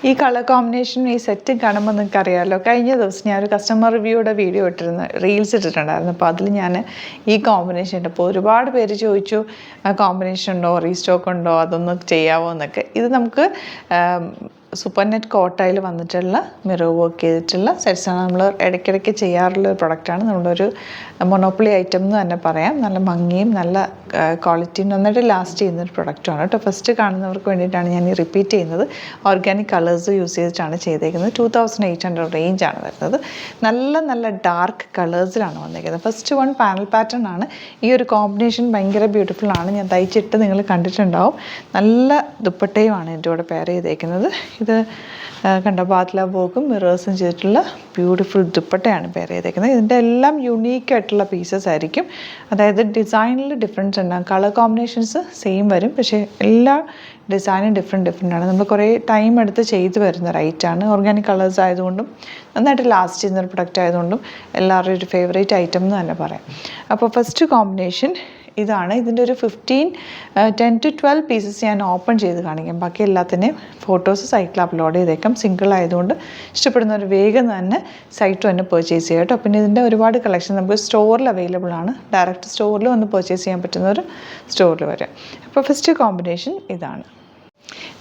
ഈ കളർ കോമ്പിനേഷനും ഈ സെറ്റും കാണുമ്പോൾ നിങ്ങൾക്ക് അറിയാമല്ലോ, കഴിഞ്ഞ ദിവസം ഞാനൊരു കസ്റ്റമർ റിവ്യൂയുടെ വീഡിയോ റീൽസ് ഇട്ടിട്ടുണ്ടായിരുന്നു. അപ്പോൾ അതിൽ ഞാൻ ഈ കോമ്പിനേഷൻ ഇട്ടപ്പോൾ ഒരുപാട് പേര് ചോദിച്ചു കോമ്പിനേഷൻ ഉണ്ടോ, റീസ്റ്റോക്ക് ഉണ്ടോ, അതൊന്ന് ചെയ്യാമോ എന്നൊക്കെ. ഇത് നമുക്ക് സൂപ്പർ നെറ്റ് കോട്ടയിൽ വന്നിട്ടുള്ള മിറർ വർക്ക് ചെയ്തിട്ടുള്ള സെറ്റ്സാണ്. നമ്മൾ ഇടയ്ക്കിടയ്ക്ക് ചെയ്യാറുള്ള ഒരു പ്രൊഡക്റ്റാണ്. നമ്മളൊരു മൊണോപ്പൊളി ഐറ്റം എന്ന് തന്നെ പറയാം. നല്ല ഭംഗിയും നല്ല ക്വാളിറ്റിയും നന്നായിട്ട് ലാസ്റ്റ് ചെയ്യുന്നൊരു പ്രൊഡക്റ്റാണ് കേട്ടോ. ഫസ്റ്റ് കാണുന്നവർക്ക് വേണ്ടിയിട്ടാണ് ഞാൻ ഈ റിപ്പീറ്റ് ചെയ്യുന്നത്. ഓർഗാനിക് കളേഴ്സ് യൂസ് ചെയ്തിട്ടാണ് ചെയ്തേക്കുന്നത്. 2800 റേഞ്ചാണ് വരുന്നത്. നല്ല നല്ല ഡാർക്ക് കളേഴ്സിലാണ് വന്നിരിക്കുന്നത്. ഫസ്റ്റ് വൺ പാനൽ പാറ്റേൺ ആണ്. ഈ ഒരു കോമ്പിനേഷൻ ഭയങ്കര ബ്യൂട്ടിഫുൾ ആണ്. ഞാൻ തയ്ച്ചിട്ട് നിങ്ങൾ കണ്ടിട്ടുണ്ടാവും. നല്ല ദുപ്പട്ടയുമാണ് എൻ്റെ കൂടെ പെയർ ചെയ്തേക്കുന്നത്. ഇത് കണ്ട ബാത്ല വർക്കും മിറേഴ്സും ചെയ്തിട്ടുള്ള ബ്യൂട്ടിഫുൾ ദുപ്പട്ടയാണ് പെയർ ചെയ്തേക്കുന്നത്. ഇതിൻ്റെ എല്ലാം യുണീക്കായിട്ടുള്ള പീസസ് ആയിരിക്കും. അതായത് ഡിസൈനിൽ ഡിഫറൻസ് ഉണ്ടാകും. കളർ കോമ്പിനേഷൻസ് സെയിം വരും, പക്ഷേ എല്ലാ ഡിസൈനും ഡിഫറെൻ്റ് ആണ്. നമ്മൾ കുറേ ടൈം എടുത്ത് ചെയ്ത് വരുന്ന റൈറ്റാണ്. ഓർഗാനിക് കളേഴ്സ് ആയതുകൊണ്ടും നന്നായിട്ട് ലാസ്റ്റ് ചെയ്യുന്നൊരു പ്രൊഡക്റ്റ് ആയതുകൊണ്ടും എല്ലാവരുടെയും ഒരു ഫേവറേറ്റ് ഐറ്റം എന്ന് തന്നെ പറയാം. അപ്പോൾ ഫസ്റ്റ് കോമ്പിനേഷൻ ഇതാണ്. ഇതിൻ്റെ ഒരു 10 to 12 പീസസ് ഞാൻ ഓപ്പൺ ചെയ്ത് കാണിക്കാം. ബാക്കി എല്ലാത്തിൻ്റെയും ഫോട്ടോസ് സൈറ്റിൽ അപ്ലോഡ് ചെയ്തേക്കാം. സിംഗിൾ ആയതുകൊണ്ട് ഇഷ്ടപ്പെടുന്നവർ വേഗം തന്നെ സൈറ്റ് തന്നെ പർച്ചേസ് ചെയ്യാം കേട്ടോ. പിന്നെ ഇതിൻ്റെ ഒരുപാട് കളക്ഷൻ നമുക്ക് സ്റ്റോറിൽ അവൈലബിൾ ആണ്. ഡയറക്റ്റ് സ്റ്റോറിൽ വന്ന് പർച്ചേസ് ചെയ്യാൻ പറ്റുന്നവർ സ്റ്റോറിൽ വരാം. അപ്പോൾ ഫസ്റ്റ് കോമ്പിനേഷൻ ഇതാണ്.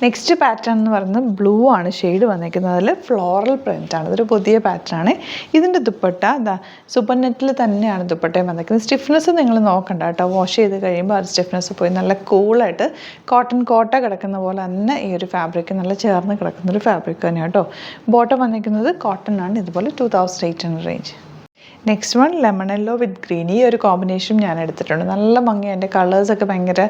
നെക്സ്റ്റ് പാറ്റേൺ എന്ന് പറയുന്നത് ബ്ലൂ ആണ് ഷെയ്ഡ് വന്നിരിക്കുന്നത്. അതിൽ ഫ്ലോറൽ പ്രിൻ്റാണ്. ഇതൊരു പുതിയ പാറ്റേൺ ആണ്. ഇതിൻ്റെ ദുപ്പട്ട സൂപ്പർ നെറ്റിൽ തന്നെയാണ് ദുപ്പട്ടയും വന്നിരിക്കുന്നത്. സ്റ്റിഫ്നെസ് നിങ്ങൾ നോക്കണ്ട കേട്ടോ. വാഷ് ചെയ്ത് കഴിയുമ്പോൾ അത് സ്റ്റിഫ്നെസ് പോയി നല്ല കൂളായിട്ട് കോട്ട കിടക്കുന്ന പോലെ തന്നെ ഈ ഒരു ഫാബ്രിക് നല്ല ചേർന്ന് കിടക്കുന്നൊരു ഫാബ്രിക് തന്നെയാണ് കേട്ടോ. ബോട്ടം വന്നിരിക്കുന്നത് കോട്ടൺ ആണ്. ഇതുപോലെ 2800 range. Next one lemon yellow വിത്ത് ഗ്രീൻ. ഈ ഒരു കോമ്പിനേഷൻ ഞാൻ എടുത്തിട്ടുണ്ട്. നല്ല ഭംഗിയാണ്. എൻ്റെ കളേഴ്സൊക്കെ ഭയങ്കര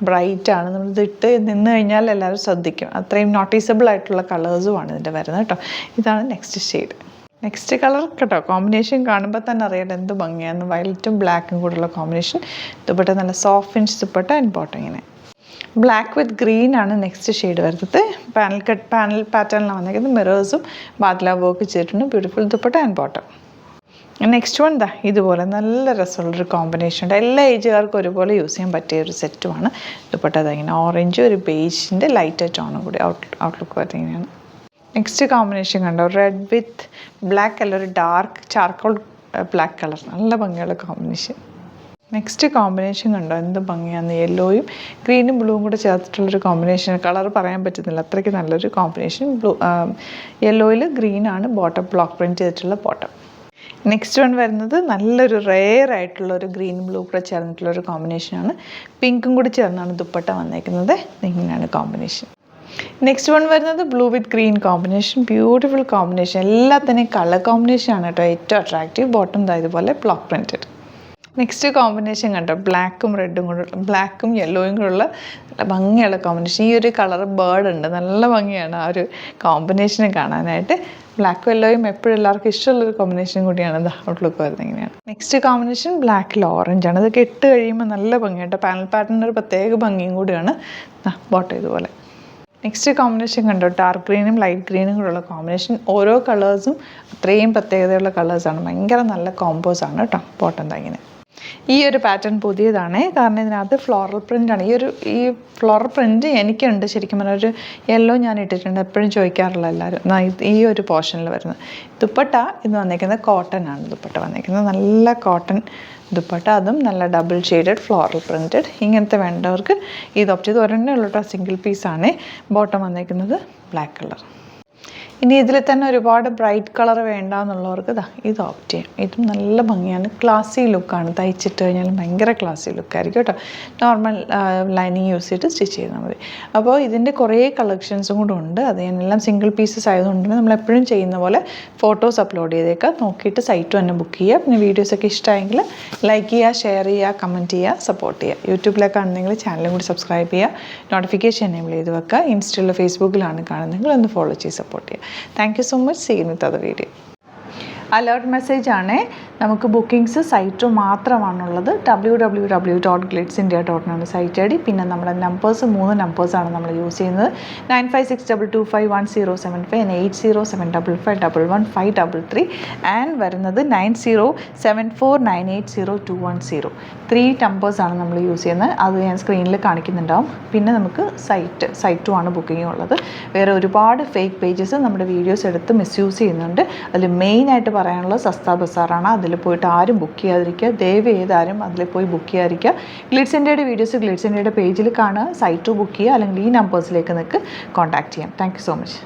ബ്രൈറ്റാണ്. നമ്മളിത് ഇട്ട് നിന്ന് കഴിഞ്ഞാൽ എല്ലാവരും ശ്രദ്ധിക്കും. അത്രയും നോട്ടീസബിൾ ആയിട്ടുള്ള കളേഴ്സുമാണ് ഇതിൻ്റെ വരുന്നത് കേട്ടോ. ഇതാണ് നെക്സ്റ്റ് ഷെയ്ഡ്. നെക്സ്റ്റ് കളർ കേട്ടോ. കോമ്പിനേഷൻ കാണുമ്പോൾ തന്നെ അറിയാം എന്ത് ഭംഗിയാണ്. വയലറ്റും ബ്ലാക്കും കൂടെയുള്ള കോമ്പിനേഷൻ. ദുപ്പട്ട നല്ല soft finish dupatta and bottom ഇങ്ങനെ. ബ്ലാക്ക് വിത്ത് ഗ്രീൻ ആണ് നെക്സ്റ്റ് ഷെയ്ഡ് വരുന്നത്. പാനൽ പാറ്റേണിലാണ് വന്നിരിക്കുന്നത്. മിറേഴ്സും ബാത്ല വർക്ക് ചെയ്തിട്ടുണ്ട്. Beautiful dupatta and bottom. Next one ഇതുപോലെ നല്ല രസമുള്ളൊരു കോമ്പിനേഷൻ ഉണ്ട്. എല്ലാ ഏജുകാർക്കും ഒരുപോലെ യൂസ് ചെയ്യാൻ പറ്റിയ ഒരു സെറ്റുമാണ്. ദുപ്പട്ട ഇങ്ങനെ ഓറഞ്ച് ഒരു ബേജിൻ്റെ ലൈറ്റ് ടോണും കൂടി ഔട്ട്ലുക്ക് വരുന്നതാണ്. നെക്സ്റ്റ് കോമ്പിനേഷൻ കണ്ടോ. റെഡ് വിത്ത് ബ്ലാക്ക് കളർ, ഒരു ഡാർക്ക് ചാർക്കോൾ ബ്ലാക്ക് കളർ. നല്ല ഭംഗിയുള്ള കോമ്പിനേഷൻ. നെക്സ്റ്റ് കോമ്പിനേഷൻ കണ്ടോ എന്ത് ഭംഗിയാണ്. യെല്ലോയും ഗ്രീനും ബ്ലൂവും കൂടെ ചേർത്തിട്ടുള്ളൊരു കോമ്പിനേഷൻ. കളർ പറയാൻ പറ്റുന്നില്ല, അത്രയ്ക്ക് നല്ലൊരു കോമ്പിനേഷൻ. യെല്ലോയിൽ ഗ്രീനാണ് ബോട്ടം, ബ്ലോക്ക് പ്രിൻറ്റ് ചെയ്തിട്ടുള്ള ബോട്ടം. നെക്സ്റ്റ് വൺ വരുന്നത് നല്ലൊരു റെയർ ആയിട്ടുള്ള ഒരു ഗ്രീൻ ബ്ലൂ കൂടെ ചേർന്നിട്ടുള്ളൊരു കോമ്പിനേഷനാണ്. പിങ്കും കൂടി ചേർന്നാണ് ദുപ്പട്ട വന്നേക്കുന്നത്. ഇങ്ങനെയാണ് കോമ്പിനേഷൻ. നെക്സ്റ്റ് വൺ വരുന്നത് ബ്ലൂ വിത്ത് ഗ്രീൻ കോമ്പിനേഷൻ. Beautiful combination. എല്ലാത്തിനെയും കളർ കോമ്പിനേഷനാണ് കേട്ടോ ഏറ്റവും അട്രാക്റ്റീവ്. ബോട്ടം ഇതുപോലെ ബ്ലോക്ക് പ്രിൻറ്റഡ്. നെക്സ്റ്റ് കോമ്പിനേഷൻ കണ്ടോ. ബ്ലാക്കും റെഡും കൂടെ, ബ്ലാക്കും യെല്ലോയും കൂടെയുള്ള നല്ല ഭംഗിയുള്ള കോമ്പിനേഷൻ. ഈ ഒരു കളർ ബേർഡ് ഉണ്ട്. നല്ല ഭംഗിയാണ് ആ ഒരു കോമ്പിനേഷനെ കാണാനായിട്ട്. ബ്ലാക്കും യെല്ലോയും എപ്പോഴും എല്ലാവർക്കും ഇഷ്ടമുള്ളൊരു കോമ്പിനേഷൻ കൂടിയാണ്. ഔട്ട്ലുക്ക് വരുന്നത് ഇങ്ങനെയാണ്. നെക്സ്റ്റ് കോമ്പിനേഷൻ ബ്ലാക്കിൽ ഓറഞ്ചാണ്. ഇതൊക്കെ ഇട്ട് കഴിയുമ്പോൾ നല്ല ഭംഗിയായിട്ട്. പാനൽ പാറ്റേണിന് ഒരു പ്രത്യേക ഭംഗിയും കൂടിയാണ്. ബോട്ടം ഇതുപോലെ. നെക്സ്റ്റ് കോമ്പിനേഷൻ കണ്ടോ. ഡാർക്ക് ഗ്രീനും ലൈറ്റ് ഗ്രീനും കൂടെയുള്ള കോമ്പിനേഷൻ. ഓരോ കളേഴ്സും അത്രയും പ്രത്യേകതയുള്ള കളേഴ്സാണ്. ഭയങ്കര നല്ല കോമ്പോസാണ് കേട്ടോ. ബോട്ടം ഇങ്ങനെ. ഈ ഒരു പാറ്റേൺ പുതിയതാണ്. കാരണം ഇതിനകത്ത് ഫ്ലോറൽ പ്രിൻ്റാണ്. ഈ ഫ്ലോറൽ പ്രിൻ്റ് എനിക്കുണ്ട്. ശരിക്കും പറഞ്ഞാൽ ഒരു യെല്ലോ ഞാൻ ഇട്ടിട്ടുണ്ട്. എപ്പോഴും ചോദിക്കാറില്ല എല്ലാവരും. ഈ ഒരു പോർഷനിൽ വരുന്നത് ദുപ്പട്ട ഇത് വന്നിരിക്കുന്നത് കോട്ടൺ ആണ്. ദുപ്പട്ട വന്നിരിക്കുന്നത് നല്ല കോട്ടൺ ദുപ്പട്ട. അതും നല്ല ഡബിൾ ഷെയ്ഡഡ് ഫ്ലോറൽ പ്രിൻറ്റഡ്. ഇങ്ങനത്തെ വേണ്ടവർക്ക് ഇത് ഓപ്റ്റ് ചെയ്ത് ഒരെണ്ണേ ഉള്ളൂ കേട്ടോ. സിംഗിൾ പീസാണ്. ബോട്ടം വന്നിരിക്കുന്നത് ബ്ലാക്ക് കളർ. ഇനി ഇതിൽ തന്നെ ഒരുപാട് ബ്രൈറ്റ് കളർ വേണ്ട എന്നുള്ളവർക്ക് ഇത് ഓപ്റ്റ് ചെയ്യാം. ഇതും നല്ല ഭംഗിയാണ്. ക്ലാസി ലുക്കാണ്. തയ്ച്ചിട്ട് കഴിഞ്ഞാൽ ഭയങ്കര ക്ലാസി ലുക്കായിരിക്കും കേട്ടോ. നോർമൽ ലൈനിങ് യൂസ് ചെയ്തിട്ട് സ്റ്റിച്ച് ചെയ്താൽ മതി. അപ്പോൾ ഇതിൻ്റെ കുറേ കളക്ഷൻസും കൂടെ ഉണ്ട്. അത് ഞാനെല്ലാം സിംഗിൾ പീസസ് ആയതുകൊണ്ട് നമ്മളെപ്പോഴും ചെയ്യുന്ന പോലെ ഫോട്ടോസ് അപ്ലോഡ് ചെയ്തേക്കാം. നോക്കിയിട്ട് സൈറ്റ് തന്നെ ബുക്ക് ചെയ്യുക. പിന്നെ വീഡിയോസൊക്കെ ഇഷ്ടമായെങ്കിൽ ലൈക്ക് ചെയ്യുക, ഷെയർ ചെയ്യുക, കമൻറ്റ് ചെയ്യുക, സപ്പോർട്ട് ചെയ്യുക. യൂട്യൂബിലൊക്കെ ആണെങ്കിൽ ചാനലും കൂടി സബ്സ്ക്രൈബ് ചെയ്യുക. നോട്ടിഫിക്കേഷൻ എനേബിൾ ചെയ്ത് വെക്കുക. ഇൻസ്റ്റയിലോ ഫേസ്ബുക്കിലാണ് കാണുന്നതെങ്കിൽ ഒന്ന് ഫോളോ ചെയ്ത് സപ്പോർട്ട് ചെയ്യുക. Thank you so much. See you in the other video. Alert message ആണ്. നമുക്ക് ബുക്കിംഗ്സ് സൈറ്റ് മാത്രമാണുള്ളത്. www.glitzindia.in ആണ് സൈറ്റ് ഐ ഡി. പിന്നെ നമ്മുടെ നമ്പേഴ്സ് 3 നമ്പേഴ്സാണ് നമ്മൾ യൂസ് ചെയ്യുന്നത്. 9562251075 and 8075551153 ആൻഡ് വരുന്നത് 9074980210. 3 നമ്പേഴ്സാണ് നമ്മൾ യൂസ് ചെയ്യുന്നത്. അത് ഞാൻ സ്ക്രീനിൽ കാണിക്കുന്നുണ്ടാവും. പിന്നെ നമുക്ക് സൈറ്റും ആണ് ബുക്കിംഗ് ഉള്ളത്. വേറെ ഒരുപാട് ഫേക്ക് പേജസ് നമ്മുടെ വീഡിയോസ് എടുത്ത് മിസ്യൂസ് ചെയ്യുന്നുണ്ട്. അതിൽ മെയിനായിട്ട് പറയാനുള്ളത് സസ്ത ബസാറാണ്. അതിൽ പോയിട്ട് ആരും ബുക്ക് ചെയ്യാതിരിക്കുക. ദയവ് ചെയ്താരും അതിൽ പോയി ബുക്ക് ചെയ്യാതിരിക്കുക. ഗ്ലിറ്റ്സ് ഇന്ത്യയുടെ വീഡിയോസ് ഗ്ലിറ്റ്സ് ഇന്ത്യയുടെ പേജിൽ കാണുക, സൈറ്റ് ബുക്ക് ചെയ്യുക, അല്ലെങ്കിൽ ഈ നമ്പേഴ്സിലേക്ക് നിങ്ങൾക്ക് കോൺടാക്ട് ചെയ്യാം. Thank you so much.